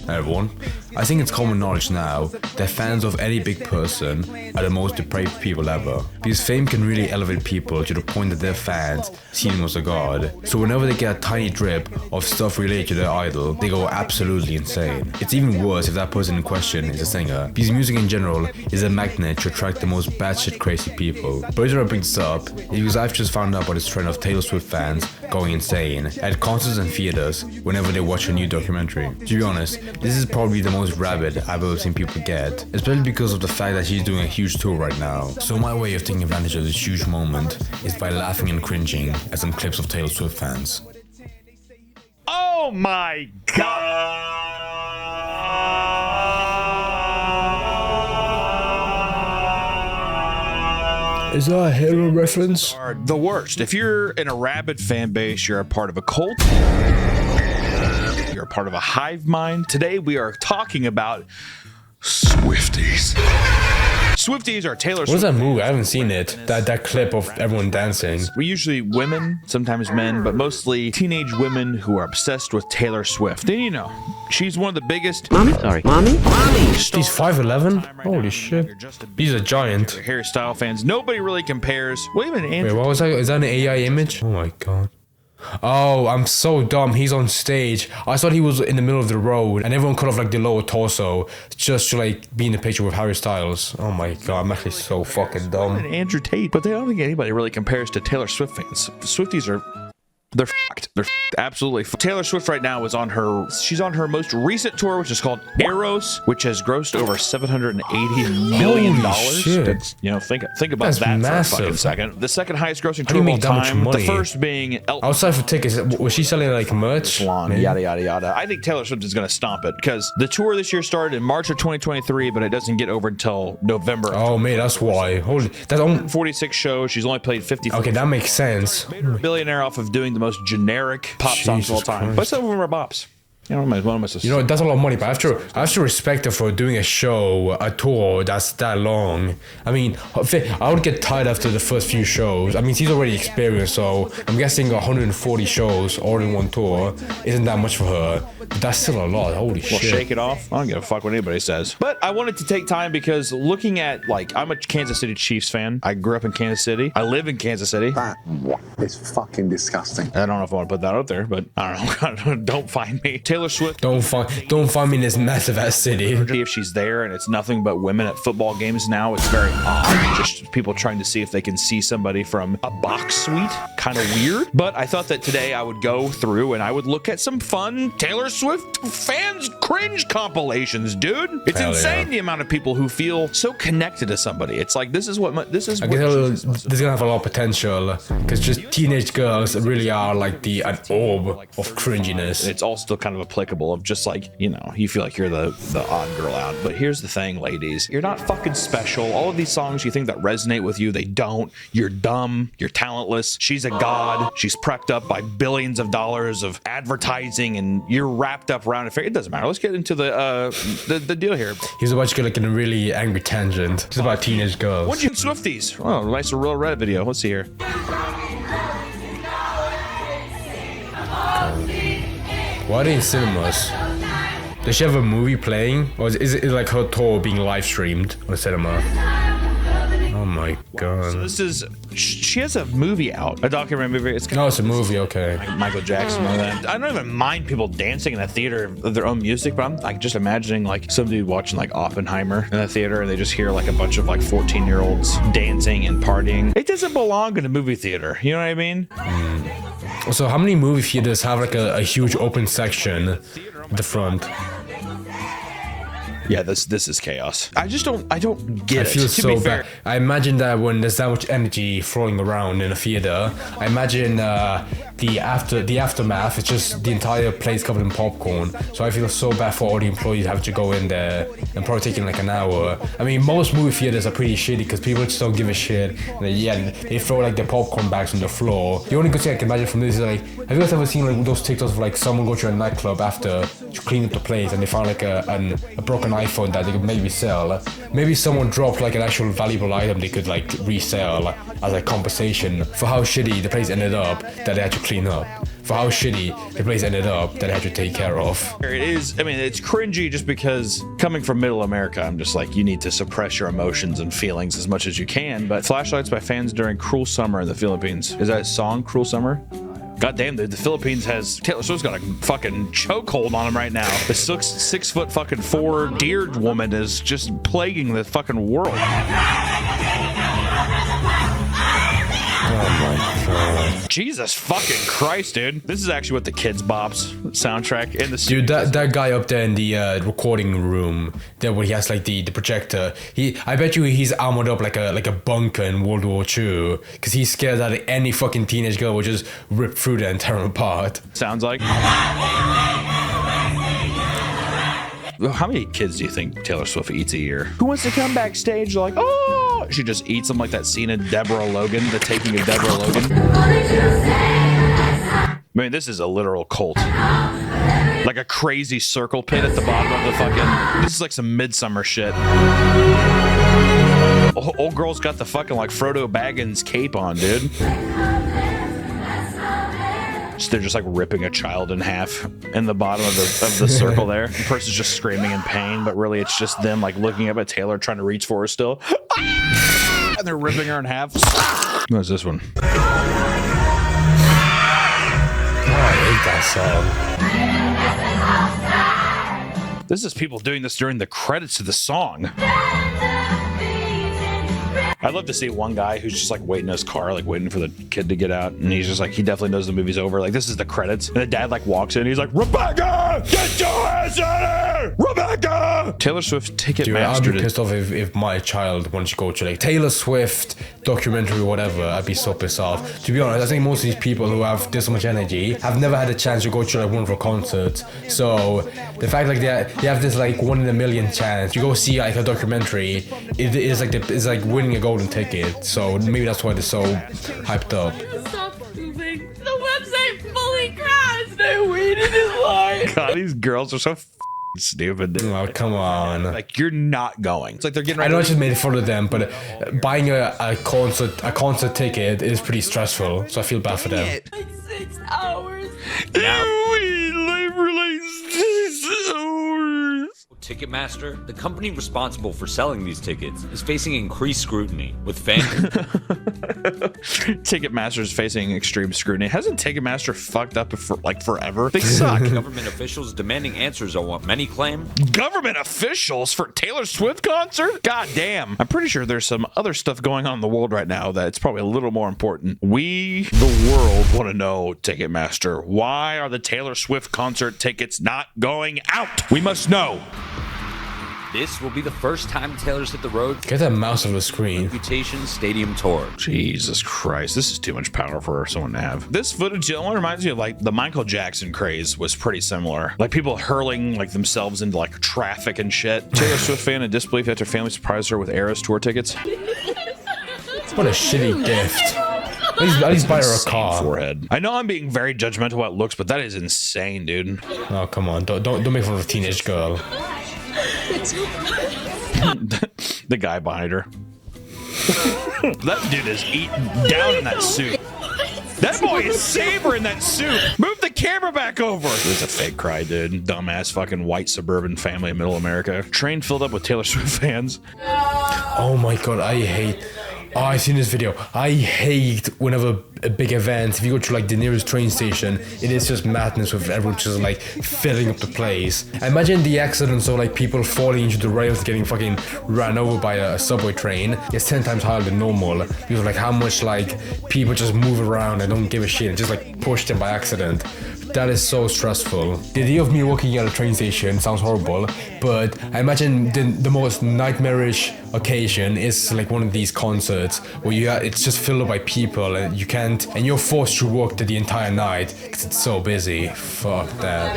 Hi everyone, I think it's common knowledge now that fans of any big person are the most depraved people ever. Because fame can really elevate people to the point that their fans see them as a god. So whenever they get a tiny drip of stuff related to their idol, they go absolutely insane. It's even worse if that person in question is a singer, because music in general is a magnet to attract the most batshit crazy people. But the reason I bring this up is because I've just found out about this trend of Taylor Swift fans going insane at concerts and theaters whenever they watch a new documentary. To be honest, this is probably the most rabid I've ever seen people get, especially because of the fact that she's doing a huge tour right now. So my way of taking advantage of this huge moment is by laughing and cringing at some clips of Taylor Swift fans. Oh my god! Is that a Halo reference? Are the worst. If you're in a rabid fan base, you're a part of a cult. You're a part of a hive mind. Today we are talking about Swifties. Swifties are Taylor Swift. What is that movie? I haven't seen it. That clip of everyone dancing. We're usually women, sometimes men, but mostly teenage women who are obsessed with Taylor Swift. And you know, she's one of the biggest. Mommy? He's 5'11"? Holy shit. He's a giant. Harry Styles fans. Nobody really compares. Wait a minute, Andrew. Wait, what was that? Is that an AI image? Oh my god. Oh, I'm so dumb. He's on stage. I thought he was in the middle of the road and everyone cut off like the lower torso just to like be in the picture with Harry Styles. Oh my god, I'm actually so fucking dumb. And Andrew Tate, but I don't think anybody really compares to Taylor Swift fans. Swifties are. They're fucked. They're absolutely fucked. Taylor Swift right now is she's on her most recent tour, which is called Eros, which has grossed over $780 million. Shit. That's, you know, think about That's that massive. for a fucking second. The second highest grossing do you tour of all make that much time. The money? first being Elton Outside for tickets, was she selling like merch? John, Maybe? yada yada yada. I think Taylor Swift is going to stomp it because the tour this year started in March of 2023, but it doesn't get over until November. Oh man, that's why. Holy, that's only 46 shows. She's only played 50. okay. That makes sense. Made her a billionaire off of doing the most generic pop songs of all Jesus time. Christ. But some of them are bops. You know, what am I supposed to You know, say? that's a lot of money, but I have to respect her for doing a show, a tour that's that long. I mean, I would get tired after the first few shows. I mean, she's already experienced, so I'm guessing 140 shows all in one tour isn't that much for her. But that's still a lot. Holy Well, shit. shake it off. I don't give a fuck what anybody says. But I wanted to take time because looking at, like, I'm a Kansas City Chiefs fan. I grew up in Kansas City. I live in Kansas City. That is fucking disgusting. I don't know if I want to put that out there, but I don't know. Don't find me. Taylor Swift. Don't find me in this massive ass city. If she's there and it's nothing but women at football games now, it's very odd. Just people trying to see if they can see somebody from a box suite. Kind of weird. But I thought that today I would go through and I would look at some fun Taylor Swift fans cringe compilations, dude. It's Hell insane yeah. the amount of people who feel so connected to somebody. It's like, this is what I guess she's this is gonna have a lot of potential because just teenage girls really are like an orb of cringiness. It's all still kind of applicable of just like, you know, you feel like you're the odd girl out. But here's the thing, ladies. You're not fucking special. All of these songs you think that resonate with you, they don't. You're dumb. You're talentless. She's a god. She's prepped up by billions of dollars of advertising and you're wrapped up around it. It doesn't matter. Let's get into the deal here. He's about to get like in a really angry tangent. It's about teenage girls. What'd you Swifties? Oh, nice real red video. Let's see here. Why are they in cinemas? Does she have a movie playing? Or is it like her tour being live streamed on cinema? Oh my god. This is, she has a movie out, a documentary movie. It's No, it's a movie, okay. Michael Jackson and all that. I don't even mind people dancing in a theater of their own music, but I'm like just imagining like some dude watching like Oppenheimer in a theater and they just hear like a bunch of like 14-year-olds dancing and partying. It doesn't belong in a movie theater. You know what I mean? So how many movie theaters have like a huge open section at the front? Yeah, this is chaos. I don't get I it. feel To so be bad. fair, I imagine that when there's that much energy flowing around in a theater, I imagine the aftermath. It's just the entire place covered in popcorn. So I feel so bad for all the employees having to go in there and probably taking like an hour. I mean, most movie theaters are pretty shitty because people just don't give a shit. And they throw like their popcorn bags on the floor. The only good thing I can imagine from this is like, have you guys ever seen like those TikToks of like someone go to a nightclub after to clean up the place and they found like a broken iPhone that they could maybe sell? Maybe someone dropped like an actual valuable item they could like resell as a compensation for how shitty the place ended up that they had to clean up. for how shitty the place ended up that I had to take care of. It is, I mean, it's cringy just because coming from middle America, I'm just like, you need to suppress your emotions and feelings as much as you can. But flashlights by fans during Cruel Summer in the Philippines. Is that a song, Cruel Summer? God damn, dude, the Philippines has Taylor Swift's got a fucking chokehold on him right now. The 6 foot fucking 4 deered woman is just plaguing the fucking world. Oh my god. Jesus fucking Christ, dude. This is actually what the Kids Bops soundtrack in the Dude, that guy up there in the recording room, there where he has like the projector, I bet you he's armored up like a bunker in World War II, because he's scared that any fucking teenage girl will just rip through that and tear him apart. sounds like. How many kids do you think Taylor Swift eats a year? Who wants to come backstage? Like, oh, she just eats them like that scene in Deborah Logan, the taking of Deborah Logan. I mean, this is a literal cult. Like a crazy circle pit at the bottom of the fucking. This is like some Midsummer shit. Old girl's got the fucking like Frodo Baggins cape on, dude. They're just like ripping a child in half in the bottom of the circle there. The person's just screaming in pain, but really it's just them like looking up at Taylor trying to reach for her still. And they're ripping her in half. What's this one? Oh, I hate that song. This is people doing this during the credits of the song. I'd love to see one guy who's just like waiting in his car, like waiting for the kid to get out, and he's just like, he definitely knows the movie's over. Like, this is the credits, and the dad like walks in, he's like, Rebecca, get your ass out of here, Rebecca. Taylor Swift Dude, I'd Ticketmaster. be pissed off if my child wanted to go to like Taylor Swift documentary or whatever. I'd be so pissed off. To be honest, I think most of these people who have this much energy have never had a chance to go to like one of her concerts. So the fact like they have this like 1 in a million chance to go see like a documentary, it is like it's like winning a golden ticket. So maybe that's why they're so hyped up. Stop moving. The website fully crashed. I waited in line. God, these girls are so stupid. Dude. Oh, come on. Like, you're not going. It's like they're getting I ready. know I just made fun of them, but buying a concert ticket is pretty stressful, so I feel bad for them. Like 6 hours. Ticketmaster, the company responsible for selling these tickets, is facing increased scrutiny with fans. Ticketmaster is facing extreme scrutiny. Hasn't Ticketmaster fucked up for like forever? They suck. Government officials demanding answers on what many claim Government officials for Taylor Swift concert? God damn. I'm pretty sure there's some other stuff going on in the world right now that's probably a little more important. We, the world, want to know, Ticketmaster, why are the Taylor Swift concert tickets not going out? We must know. this will be the first time Taylor's hit the road. Get that mouse off the screen. Reputation Stadium Tour. Jesus Christ, this is too much power for someone to have. This footage only reminds me of like the Michael Jackson craze was pretty similar. Like people hurling like themselves into like traffic and shit. Taylor Swift fan in disbelief after family surprised her with Eras tour tickets. What a shitty gift. At least buy her a car. Forehead. I know I'm being very judgmental about looks, but that is insane, dude. Oh, come on. Don't make fun of a teenage girl. The guy behind her. That dude is eating down in that suit. That boy is savoring that suit. Move the camera back over. It was a fake cry, dude. Dumbass fucking white suburban family in middle America. Train filled up with Taylor Swift fans. Oh my god, I've seen this video. I hate whenever a big event, if you go to like the nearest train station, it is just madness with everyone just like filling up the place. Imagine the accidents of like people falling into the rails, getting fucking ran over by a subway train. It's 10 times higher than normal because of like how much like people just move around and don't give a shit and just like push them by accident. That is so stressful. The idea of me walking at a train station sounds horrible, but I imagine the most nightmarish occasion is like one of these concerts where it's just filled up by people and you're forced to work the entire night because it's so busy. Fuck that.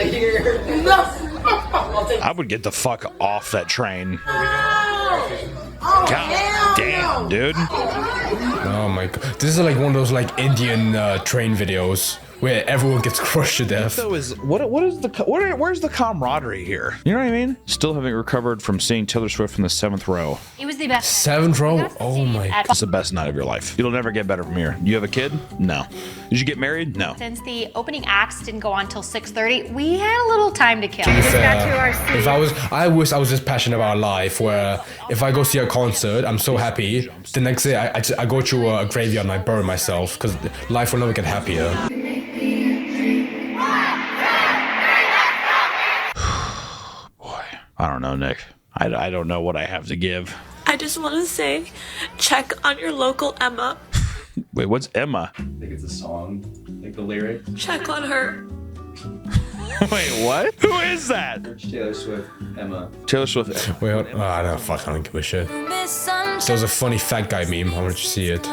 I would get the fuck off that train. God damn, dude. Oh my god. This is like one of those like Indian train videos where everyone gets crushed to death. So is where's the camaraderie here? You know what I mean? Still having recovered from seeing Taylor Swift from the 7th row. It was the best. 7th row? Oh my. It's the best night of your life. It'll never get better from here. You have a kid? No. Did you get married? No. Since the opening acts didn't go on till 6:30, we had a little time to kill. If I wish I was just passionate about life, where if I go see a concert, I'm so happy. The next day, I go to a graveyard and I bury myself because life will never get happier. Boy, I don't know, Nick. I don't know what I have to give. I just want to say, check on your local Emma. Wait, what's Emma? I think it's a song, like the lyric. Check on her. Wait, what? Who is that? Search Taylor Swift, Emma. Taylor Swift. Wait, I don't give a shit. There's a funny fat guy meme. How did you see it?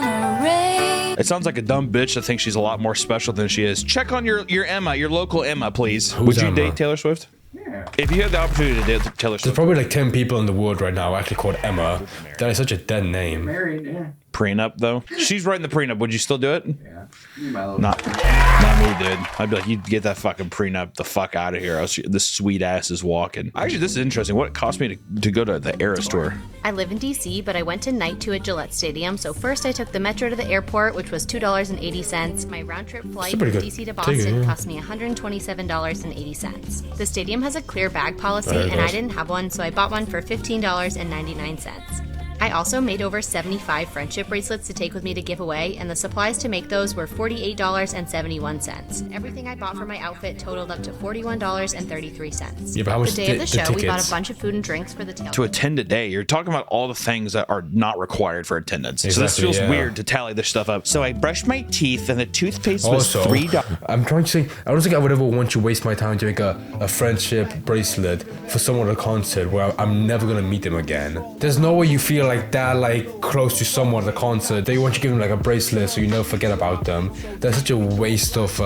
It sounds like a dumb bitch that thinks she's a lot more special than she is. Check on your Emma, your local Emma, please. Who's Would you Emma? date Taylor Swift? Yeah. If you had the opportunity to date Taylor There's Swift, probably like 10 people in the world right now actually called Emma. That is such a dead name. Married, yeah. prenup though. She's writing the prenup. Would you still do it? Yeah. My little Not me, dude. I'd be like, you get that fucking prenup the fuck out of here. Else this sweet ass is walking. Actually, this is interesting. What it cost me to go to the Eras tour? I live in DC, but I went to night 2 at Gillette Stadium. So first I took the metro to the airport, which was $2.80. My round trip flight a from pretty DC good to Boston ticket, yeah. cost me $127.80. The stadium has a clear bag policy, Very and I nice. didn't have one, so I bought one for $15.99. I also made over 75 friendship bracelets to take with me to give away, and the supplies to make those were $48.71. Everything I bought for my outfit totaled up to $41.33. Yeah, but how much the day the of the show, we bought tickets? a bunch of food and drinks for the tailgate. To attend a day, you're talking about all the things that are not required for attendance. So this Exactly, feels yeah. weird to tally this stuff up. So I brushed my teeth, and the toothpaste was Also, $3. I'm trying to say, I don't think I would ever want to waste my time to make a friendship bracelet for someone at a concert where I'm never gonna meet them again. There's no way you feel like that, like close to someone at a concert that you want to give them like a bracelet so you never forget about them. That's such a waste of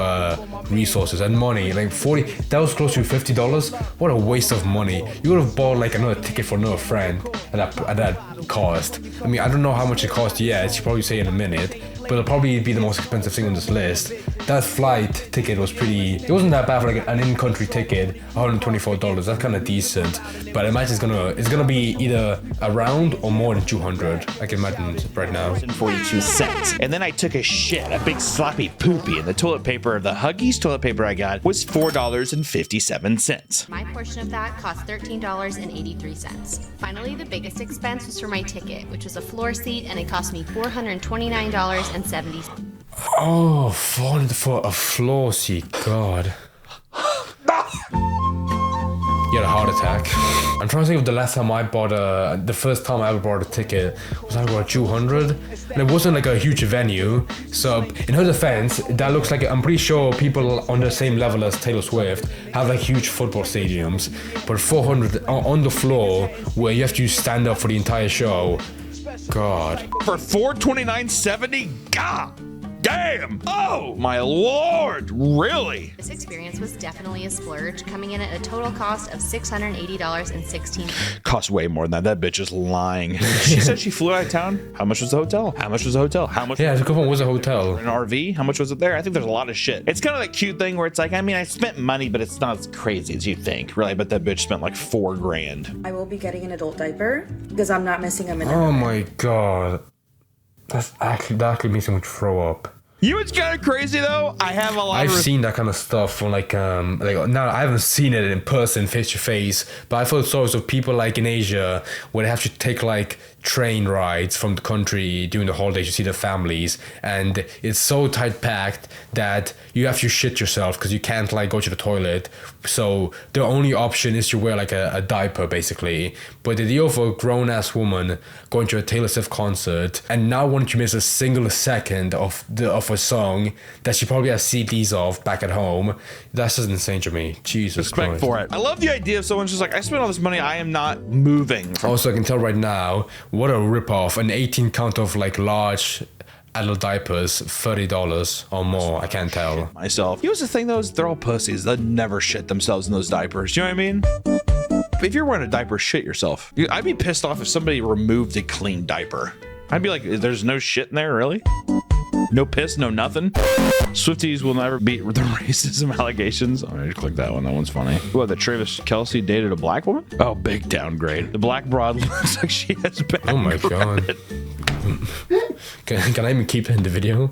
resources and money. Like 40, that was close to $50. What a waste of money. You would have bought like another ticket for another friend at that cost. I mean, I don't know how much it cost yet. You probably say in a minute. But it'll probably be the most expensive thing on this list. That flight ticket was pretty. It wasn't that bad for like an in-country ticket, $124. That's kind of decent. But I imagine it's gonna be either around or more than 200. I can imagine right now. 42 cents. And then I took a shit, a big sloppy poopy, and the toilet paper, the Huggies toilet paper I got was $4.57. My portion of that cost $13.83. Finally, the biggest expense was for my ticket, which was a floor seat, and it cost me $429.70. Oh, falling for a floor seat. God. You had a heart attack. I'm trying to think of the last time I bought the first time I ever bought a ticket was I about 200, and it wasn't like a huge venue. So in her defense, that looks like I'm pretty sure people on the same level as Taylor Swift have like huge football stadiums, but 400 on the floor where you have to stand up for the entire show. God. For $429.70? God damn! Oh my lord! Really? This experience was definitely a splurge, coming in at a total cost of $680.16. Costs way more than that. That bitch is lying. She said she flew out of town. How much was the hotel? How much was the hotel? How much? Yeah, the couple was a hotel. An RV? How much was it there? I think there's a lot of shit. It's kind of that cute thing where it's like, I mean, I spent money, but it's not as crazy as you think, really. But that bitch spent like $4,000. I will be getting an adult diaper because I'm not missing a minute. Oh my God. That actually makes me want to throw up. You know what's kind of crazy though? I have a lot I've of seen that kind of stuff on like now I haven't seen it in person face to face, but I've heard stories of people like in Asia where they have to take like train rides from the country during the holidays to see their families, and it's so tight packed that you have to shit yourself because you can't like go to the toilet, so the only option is to wear like a diaper basically. But the deal for a grown-ass woman going to a Taylor Swift concert and not wanting to miss a single second of a song that she probably has CDs of back at home, that's just insane to me. Jesus respect Christ. for it. I love the idea of someone's just like, I spent all this money, I am not moving. Also, I can tell right now, what a ripoff. An 18 count of like large adult diapers, $30 or more. I can't tell. Myself. Here's the thing though, is they're all pussies. They'd never shit themselves in those diapers. You know what I mean? If you're wearing a diaper, shit yourself. I'd be pissed off if somebody removed a clean diaper. I'd be like, there's no shit in there, really? No piss, no nothing. Swifties will never beat the racism allegations. I'm gonna click that one. That one's funny. What, that Travis Kelce dated a black woman? Oh, big downgrade. The black broad looks like she has back. Oh my god. Can I even keep it in the video?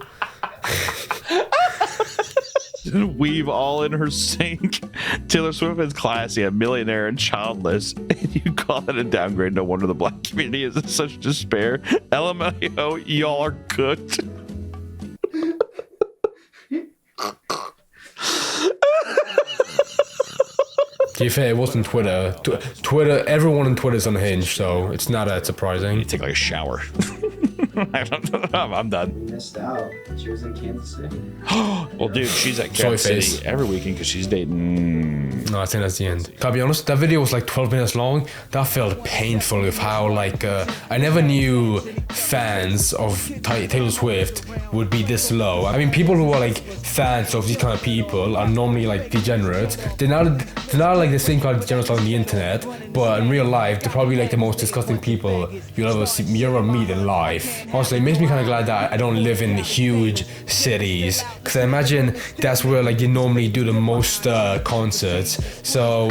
Weave all in her sink. Taylor Swift is classy, a millionaire and childless. And you call it a downgrade. No wonder the black community is in such despair. LMAO, y'all are cooked. To be fair, it wasn't Twitter. Twitter, everyone on Twitter is unhinged, so it's not that surprising. You take like a shower. I'm done. Missed out. She was in Kansas City. Well, dude, she's at Kansas City every weekend because she's dating. No, I think that's the end. To be honest, that video was like 12 minutes long. That felt painful with how like I never knew fans of Taylor Swift would be this low. I mean, people who are like fans of these kind of people are normally like degenerates. They're not like the same kind of degenerates on the internet, but in real life, they're probably like the most disgusting people you'll ever meet in life. Honestly, it makes me kind of glad that I don't live in huge cities, because I imagine that's where like you normally do the most concerts. So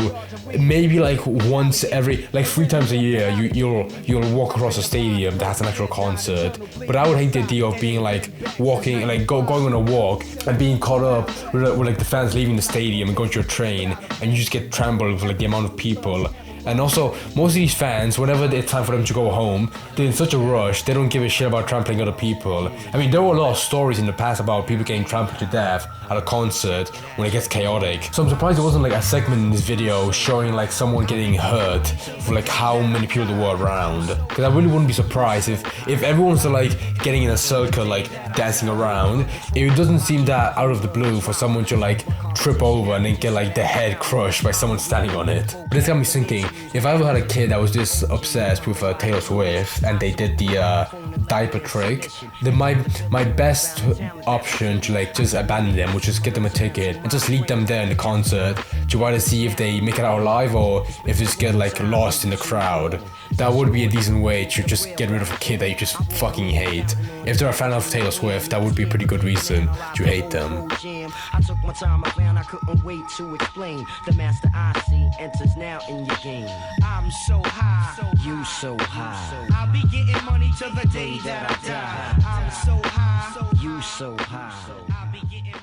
maybe like once every like 3 times a year you'll walk across a stadium that has an actual concert. But I would hate the idea of being like walking, like going on a walk and being caught up with like the fans leaving the stadium and going to your train, and you just get trampled with like the amount of people. And also, most of these fans, whenever it's time for them to go home, they're in such a rush, they don't give a shit about trampling other people. I mean, there were a lot of stories in the past about people getting trampled to death at a concert when it gets chaotic. So I'm surprised there wasn't like a segment in this video showing like someone getting hurt for like how many people there were around. Because I really wouldn't be surprised if everyone's like getting in a circle, like dancing around. It doesn't seem that out of the blue for someone to like trip over and then get like the head crushed by someone standing on it. But it's got me thinking, if I ever had a kid that was just obsessed with Taylor Swift and they did the diaper trick, then my best option to like just abandon them would just get them a ticket and just leave them there in the concert to either see if they make it out alive or if they just get like lost in the crowd. That would be a decent way to just get rid of a kid that you just fucking hate. If they're a fan of Taylor Swift, that would be a pretty good reason to hate them. I took my time around, I couldn't wait to explain. The master I see enters now in your game. I'm so high, you so high. I'll be getting money till the day that I die. I'm so high, you so high. I'll be getting